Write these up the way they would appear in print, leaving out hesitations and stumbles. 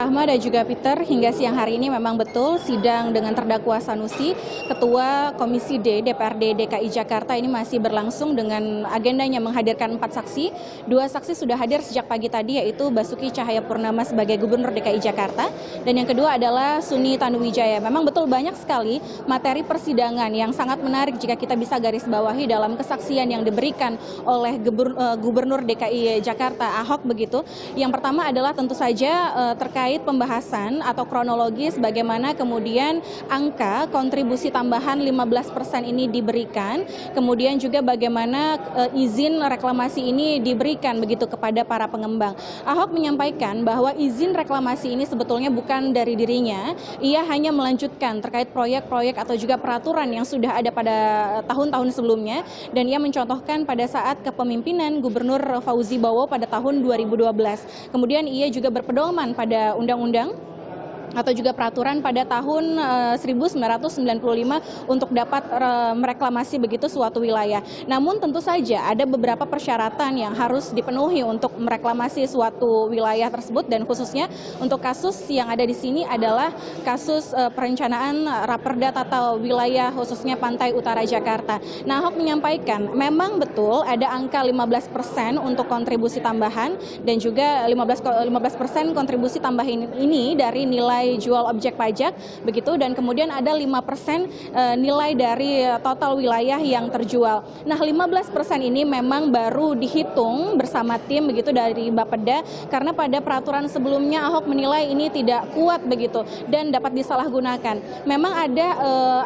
Rahma dan juga Peter, hingga siang hari ini memang betul sidang dengan terdakwa Sanusi, Ketua Komisi D DPRD DKI Jakarta ini masih berlangsung dengan agendanya menghadirkan 4 saksi. 2 saksi sudah hadir sejak pagi tadi, yaitu Basuki Cahayapurnama sebagai Gubernur DKI Jakarta, dan yang kedua adalah Suni Tanuwijaya. Memang betul banyak sekali materi persidangan yang sangat menarik jika kita bisa garis bawahi dalam kesaksian yang diberikan oleh Gubernur DKI Jakarta Ahok begitu. Yang pertama adalah tentu saja terkait pembahasan atau kronologis bagaimana kemudian angka kontribusi tambahan 15% ini diberikan, kemudian juga bagaimana izin reklamasi ini diberikan begitu kepada para pengembang. Ahok menyampaikan bahwa izin reklamasi ini sebetulnya bukan dari dirinya, ia hanya melanjutkan terkait proyek-proyek atau juga peraturan yang sudah ada pada tahun-tahun sebelumnya, dan ia mencontohkan pada saat kepemimpinan Gubernur Fauzi Bowo pada tahun 2012. Kemudian ia juga berpedoman pada undang-undang atau juga peraturan pada tahun 1995 untuk dapat mereklamasi begitu suatu wilayah. Namun tentu saja ada beberapa persyaratan yang harus dipenuhi untuk mereklamasi suatu wilayah tersebut, dan khususnya untuk kasus yang ada di sini adalah kasus perencanaan Raperda Tata Wilayah khususnya Pantai Utara Jakarta. Nah, Ahok menyampaikan memang betul ada angka 15% untuk kontribusi tambahan dan juga 15% kontribusi tambahan ini dari nilai jual objek pajak begitu, dan kemudian ada 5% nilai dari total wilayah yang terjual. Nah, 15% ini memang baru dihitung bersama tim begitu dari Bapeda, karena pada peraturan sebelumnya Ahok menilai ini tidak kuat begitu dan dapat disalahgunakan. Memang ada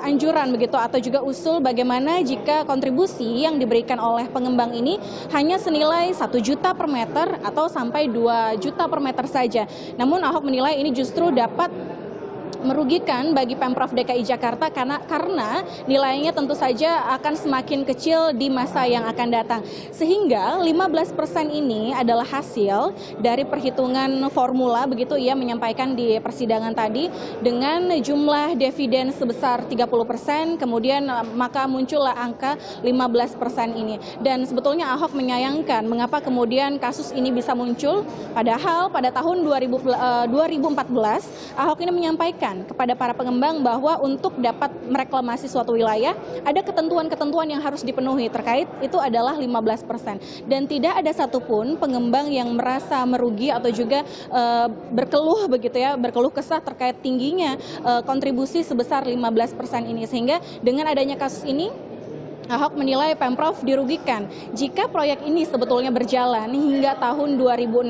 anjuran begitu atau juga usul bagaimana jika kontribusi yang diberikan oleh pengembang ini hanya senilai 1 juta per meter atau sampai 2 juta per meter saja. Namun Ahok menilai ini justru dapat merugikan bagi Pemprov DKI Jakarta karena nilainya tentu saja akan semakin kecil di masa yang akan datang. Sehingga 15% ini adalah hasil dari perhitungan formula begitu ia menyampaikan di persidangan tadi, dengan jumlah dividen sebesar 30%, kemudian maka muncullah angka 15% ini. Dan sebetulnya Ahok menyayangkan mengapa kemudian kasus ini bisa muncul, padahal pada tahun 2014 Ahok ini menyampaikan kepada para pengembang bahwa untuk dapat mereklamasi suatu wilayah ada ketentuan-ketentuan yang harus dipenuhi, terkait itu adalah 15%, dan tidak ada satupun pengembang yang merasa merugi atau juga berkeluh begitu ya, berkeluh kesah terkait tingginya kontribusi sebesar 15% ini. Sehingga dengan adanya kasus ini Ahok menilai Pemprov dirugikan. Jika proyek ini sebetulnya berjalan hingga tahun 2016,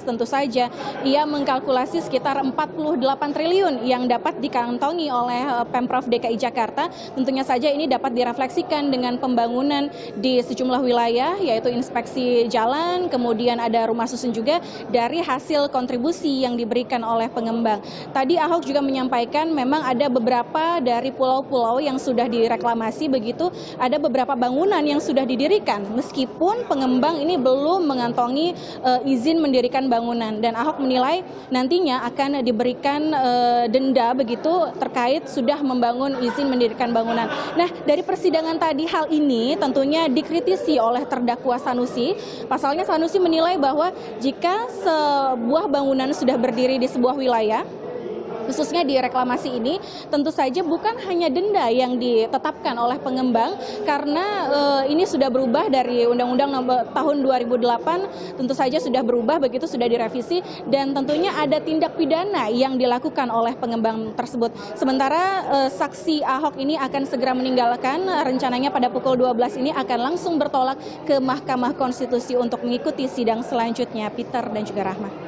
tentu saja ia mengkalkulasi sekitar 48 triliun yang dapat dikantongi oleh Pemprov DKI Jakarta. Tentunya saja ini dapat direfleksikan dengan pembangunan di sejumlah wilayah, yaitu inspeksi jalan, kemudian ada rumah susun juga dari hasil kontribusi yang diberikan oleh pengembang. Tadi Ahok juga menyampaikan memang ada beberapa dari pulau-pulau yang sudah direklamasi begitu, ada beberapa bangunan yang sudah didirikan meskipun pengembang ini belum mengantongi izin mendirikan bangunan, dan Ahok menilai nantinya akan diberikan denda begitu terkait sudah membangun izin mendirikan bangunan. Nah, dari persidangan tadi hal ini tentunya dikritisi oleh terdakwa Sanusi. Pasalnya Sanusi menilai bahwa jika sebuah bangunan sudah berdiri di sebuah wilayah, khususnya di reklamasi ini, tentu saja bukan hanya denda yang ditetapkan oleh pengembang, karena ini sudah berubah dari Undang-Undang tahun 2008, tentu saja sudah berubah begitu, sudah direvisi, dan tentunya ada tindak pidana yang dilakukan oleh pengembang tersebut. Sementara saksi Ahok ini akan segera meninggalkan, rencananya pada pukul 12 ini akan langsung bertolak ke Mahkamah Konstitusi untuk mengikuti sidang selanjutnya. Peter dan juga Rahma.